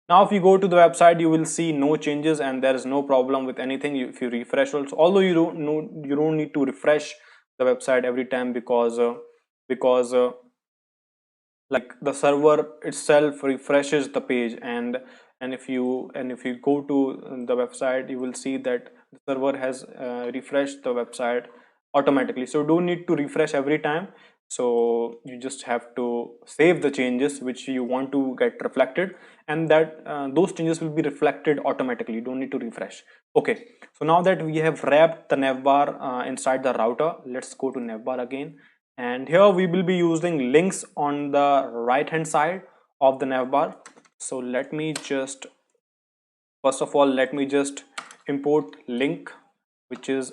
Now if you go to the website, you will see no changes and there is no problem with anything. If you refresh also, although you don't need to refresh the website every time, because like the server itself refreshes the page, and if you go to the website, you will see that the server has refreshed the website automatically, so you don't need to refresh every time. So you just have to save the changes which you want to get reflected, and that those changes will be reflected automatically. You don't need to refresh. Okay, so now that we have wrapped the navbar inside the router, let's go to navbar again. And here we will be using links on the right hand side of the navbar. So let me just, first of all, let me just import link, which is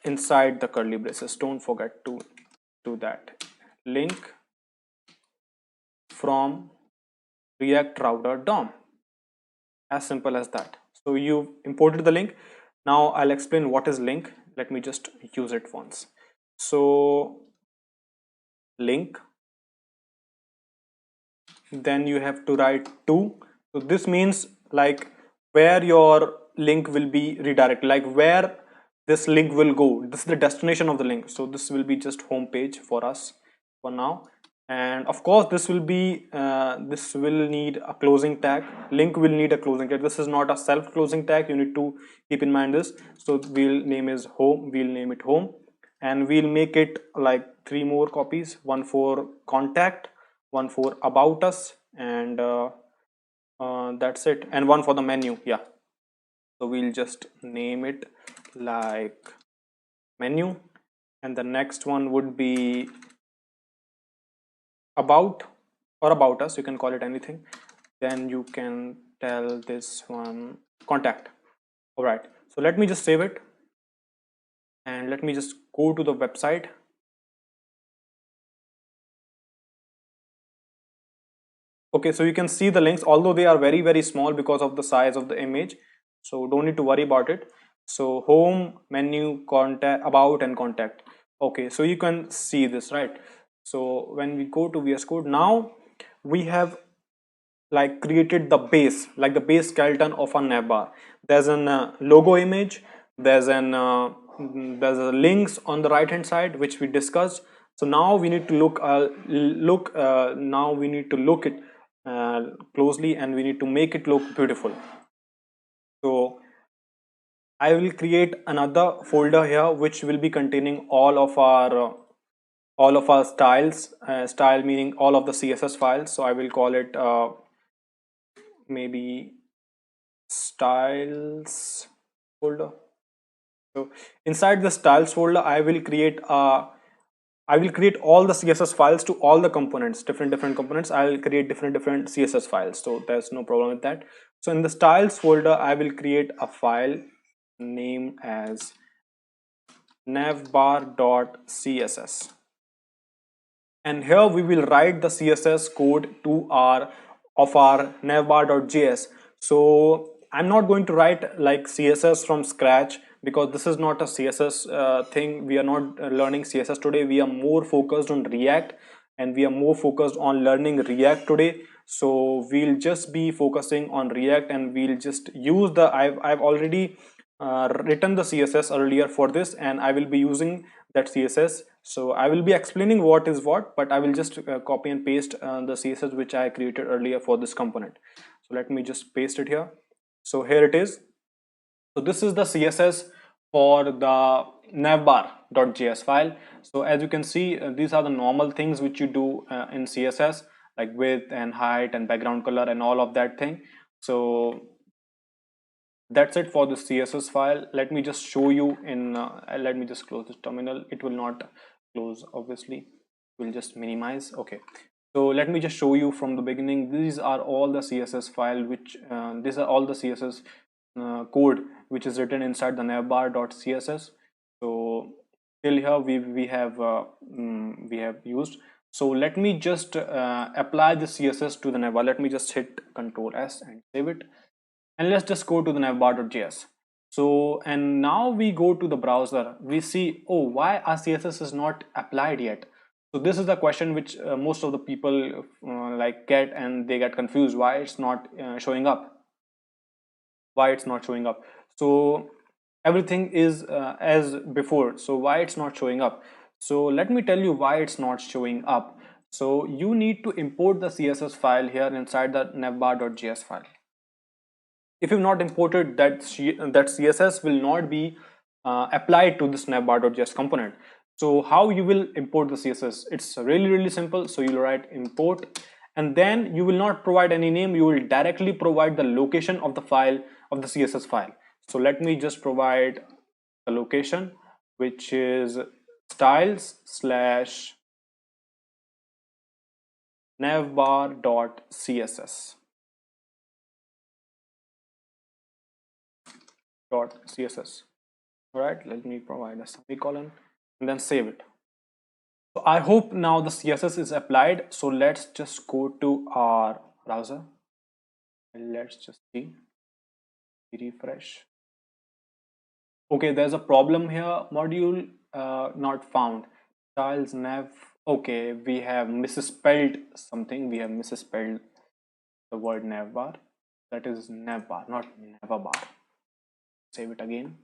inside the curly braces. Don't forget to do that. Link from react router DOM, as simple as that. So you imported the link. Now I'll explain what is link. Let me just use it once. So link, then you have to write to. So this means like where your link will be redirected, like where this link will go. This is the destination of the link, so this will be just home page for us for now. And of course this will be this will need a closing tag. Link will need a closing tag. This is not a self closing tag, you need to keep in mind this. So we'll name is home, we'll name it home, and we'll make it like 3 more copies, one for contact, one for about us, and that's it, and one for the menu. Yeah, so we'll just name it like menu, and the next one would be about, or about us, you can call it anything. Then you can tell this one contact. All right, so let me just save it, and let me just go to the website. Okay, so you can see the links, although they are very small because of the size of the image, so don't need to worry about it. So home, menu, contact, about, and contact. Okay, so you can see this, right? So when we go to VS Code, now we have like created the base, like the base skeleton of a navbar. There's an logo image, there's an there's a links on the right hand side which we discussed. So now we need to now we need to look it closely, and we need to make it look beautiful. So I will create another folder here which will be containing all of our styles, style meaning all of the CSS files. So I will call it maybe styles folder. So inside the styles folder, I will create all the CSS files to all the components, different components. I'll create different CSS files, so there's no problem with that. So in the styles folder, I will create a file named as navbar.css, and here we will write the CSS code to our navbar.js. So I'm not going to write like CSS from scratch, because this is not a CSS thing. We are not learning CSS today. We are more focused on React, and we are more focused on learning React today. So we'll just be focusing on React, and we'll just use the I've already written the CSS earlier for this, and I will be using that CSS. So I will be explaining what is what, but I will just copy and paste the CSS which I created earlier for this component. So let me just paste it here. So here it is. So this is the CSS for the navbar.js file. So as you can see, these are the normal things which you do in CSS, like width and height and background color and all of that thing. So that's it for the CSS file. Let me just show you in let me just close this terminal. It will not close, obviously. We'll just minimize. Okay, so let me just show you from the beginning. These are all the CSS file which these are all the CSS code which is written inside the navbar.css. So till here we have used. So let me just apply the CSS to the navbar. Let me just hit Ctrl S and save it, and let's just go to the navbar.js. So, and now we go to the browser, we see, oh, why our CSS is not applied yet. So this is the question which most of the people like get, and they get confused why it's not showing up, why it's not showing up. So everything is as before, so why it's not showing up? So let me tell you why it's not showing up. So you need to import the css file here inside the navbar.js file. If you've not imported that, that css will not be applied to this navbar.js component. So how you will import the css? It's really simple. So you'll write import, and then you will not provide any name, you will directly provide the location of the file, of the css file. So let me just provide the location, which is styles slash navbar.css. .css. All right, let me provide a semicolon and then save it. So I hope now the css is applied. So let's just go to our browser and let's just see, refresh. Okay, there's a problem here, module not found, styles nav. Okay, we have misspelled something, we have misspelled the word navbar. That is navbar, not navabar. Save it again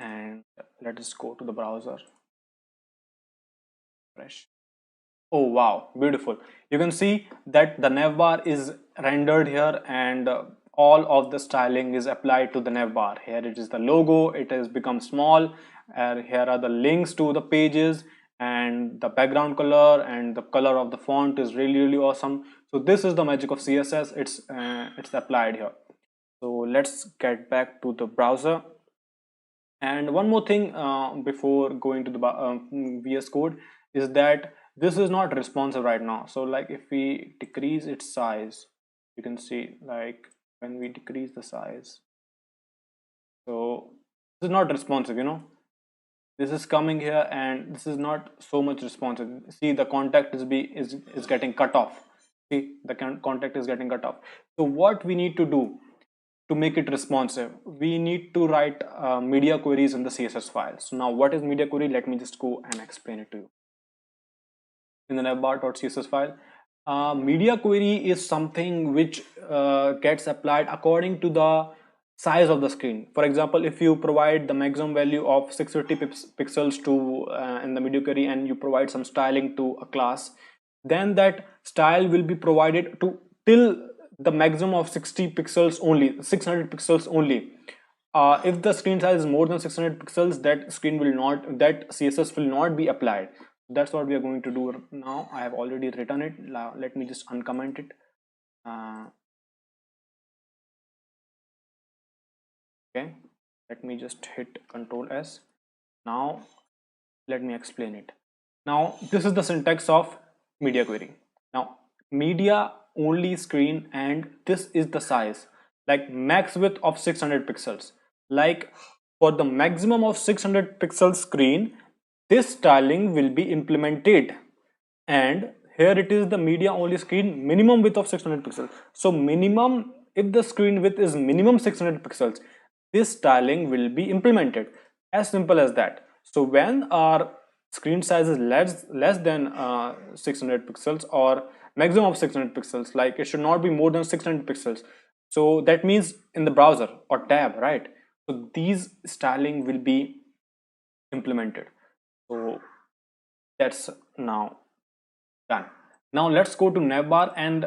and let us go to the browser. Fresh. Oh wow, beautiful. You can see that the navbar is rendered here, and all of the styling is applied to the navbar. Here it is the logo, it has become small, and here are the links to the pages, and the background color and the color of the font is really awesome. So this is the magic of css. It's applied here. So let's get back to the browser. And one more thing before going to the VS Code is that this is not responsive right now. So like if we decrease its size, you can see like when we decrease the size, so this is not responsive, you know. This is coming here and this is not so much responsive. See, the contact is getting cut off. See, the contact is getting cut off. So what we need to do to make it responsive, we need to write media queries in the css file. So now what is media query? Let me just go and explain it to you. In the navbar.css file, media query is something which gets applied according to the size of the screen. For example, if you provide the maximum value of 650 pixels to in the media query, and you provide some styling to a class, then that style will be provided to till the maximum of 60 pixels only, 600 pixels only. If the screen size is more than 600 pixels, that screen will not, that css will not be applied. That's what we are going to do now. I have already written it. Now let me just uncomment it. Okay, let me just hit Ctrl S. Now let me explain it. Now this is the syntax of media query. Now media only screen, and this is the size, like max width of 600 pixels. Like for the maximum of 600 pixel screen, this styling will be implemented. And here it is the media only screen, minimum width of 600 pixels. So minimum, if the screen width is minimum 600 pixels, this styling will be implemented. As simple as that. So when our screen size is less than 600 pixels, or maximum of 600 pixels, like it should not be more than 600 pixels, so that means in the browser or tab, right? So these styling will be implemented. So that's now done. Now let's go to navbar, and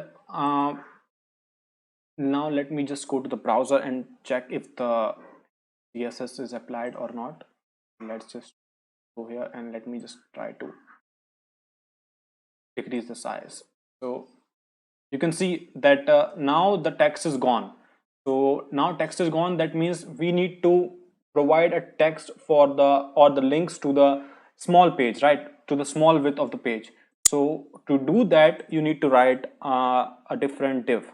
now let me just go to the browser and check if the css is applied or not. Let's just go here and let me just try to decrease the size. So you can see that now the text is gone. So now text is gone, that means we need to provide a text for the, or the links to the small page, right, to the small width of the page. So to do that, you need to write a different div.